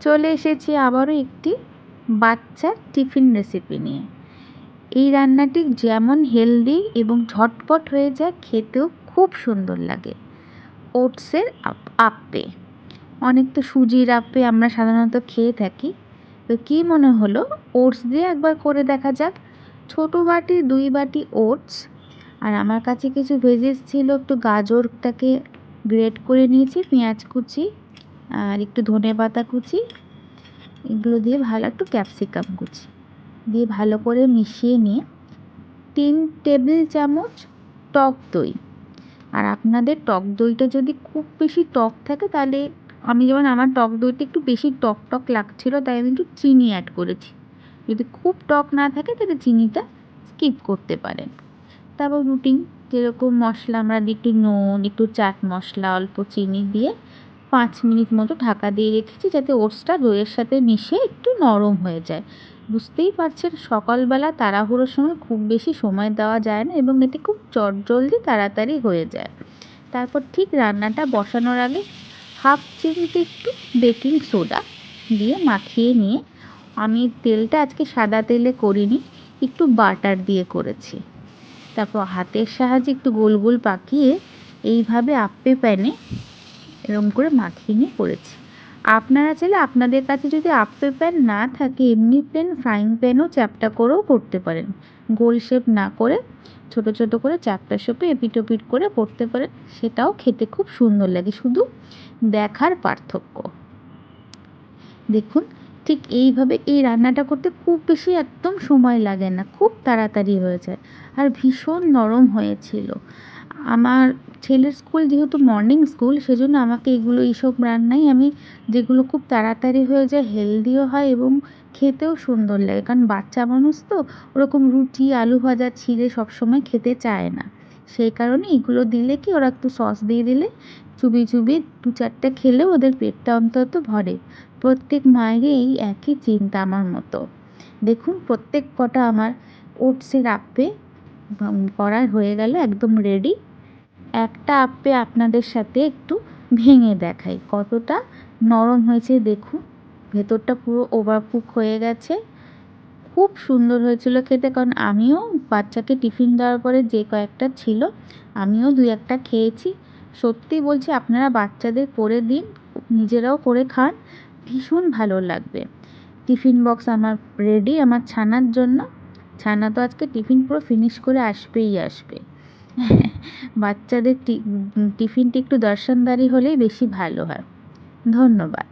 চলে এসেছি আবারও একটি বাচ্চার টিফিন রেসিপি নিয়ে। এই রান্নাটি যেমন হেলদি এবং ঝটপট হয়ে যায়, খেতেও খুব সুন্দর লাগে। ওটসের আপ্পে। অনেক তো সুজির আপ্পে আমরা সাধারণত খেয়ে থাকি, তো কী মনে হলো ওটস দিয়ে একবার করে দেখা যাক। ছোটো বাটি 2 বাটি ওটস, আর আমার কাছে কিছু ভেজিস ছিল, একটু গাজরটাকে গ্রেট করে নিয়েছি, পেঁয়াজ কুচি আর একটু ধনেপাতা কুচি, এগুলো দিয়ে ভালো, একটু ক্যাপসিকাম কুচি দিয়ে ভালো করে মিশিয়ে নিয়ে 3 টেবিল চামচ টক দই। আর আপনাদের টক দইটা যদি খুব বেশি টক থাকে, তাহলে আমার টক দইটা একটু বেশি টক টক লাগছিল, তাই আমি একটু চিনি অ্যাড করেছি। যদি খুব টক না থাকে তাহলে চিনিটা স্কিপ করতে পারেন। তারপর রুটিন যেরকম মশলা আমরা দিই, একটু নুন, একটু চাট মশলা, অল্প চিনি দিয়ে 5 মিনিট মতো ঢাকা দিয়ে রেখেছি, যাতে ওটসটা দইয়ের সাথে মিশে একটু নরম হয়ে যায়। বুঝতেই পারছেন সকালবেলা তাড়াহুড়োর সময় খুব বেশি সময় দেওয়া যায় না, এবং এটি খুব চটজলদি তাড়াতাড়ি হয়ে যায়। তারপর ঠিক রান্নাটা বসানোর আগে হাফ চিমটে একটু বেকিং সোডা দিয়ে মাখিয়ে নিয়ে, আমি তেলটা আজকে সাদা তেলে করিনি, একটু বাটার দিয়ে করেছি। তারপর হাতের সাহায্যে একটু গোল গোল পাকিয়ে এইভাবে আপ্পে প্যানে এরকম করে মাখিয়ে নিয়ে করেছি। আপনারা চাইলে, আপনাদের কাছে যদি আপ্পে প্যান না থাকে, এমনি প্লেন ফ্রাইং প্যানও চ্যাপ্টা করেও করতে পারেন। গোল শেপ না করে ছোট ছোট করে চ্যাপ্টা শেপে এপিট ওপিট করে করতে পারেন, সেটাও খেতে খুব সুন্দর লাগে। শুধু দেখার পার্থক্য। দেখুন, ঠিক এইভাবে এই রান্নাটা করতে খুব বেশি একদম সময় লাগে না, খুব তাড়াতাড়ি হয়ে যায়, আর ভীষণ নরম হয়েছিল। আমার ছেলের স্কুল যেহেতু মর্নিং স্কুল, সেজন্য আমাকে এইসব রান্নাই আমি, যেগুলো খুব তাড়াতাড়ি হয়ে যায়, হেলদিও হয় এবং খেতেও সুন্দর লাগে। কারণ বাচ্চা মানুষ তো ওরকম রুটি আলু ভাজা ছিঁড়ে সবসময় খেতে চায় না, সেই কারণে এগুলো দিলে কি, ওরা একটু সস দিয়ে দিলে চুবিয়ে চুবিয়ে 2-4টা খেলেও ওদের পেটটা অন্তত ভরে। প্রত্যেক মায়েরই এই একই চিন্তা আমার মতো। দেখুন, প্রত্যেক কটা আমার ওটসের আপ্পে করা হয়ে গেল, একদম রেডি। একটা আপ্পে আপনাদের সাথে একটু ভেঙে দেখাই কতটা নরম হয়েছে। দেখুন, ভেতরটা পুরো ওভারকুক হয়ে গেছে। খুব সুন্দর হয়েছিল খেতে, কারণ আমিও বাচ্চাকে টিফিন দেওয়ার পরে যে কয়েকটা ছিল, আমিও 2-1টা খেয়েছি। সত্যি বলছি, আপনারা বাচ্চাদের করে দিন, নিজেরাও করে খান, ভীষণ ভালো লাগবে। টিফিন বক্স আমার রেডি আমার ছানার জন্য। ছানা তো আজকে টিফিন পুরো ফিনিশ করে আসবেই আসবে। বাচ্চাদের টিফিনটি একটু দর্শনদারি হলেই বেশি ভালো হয়। ধন্যবাদ।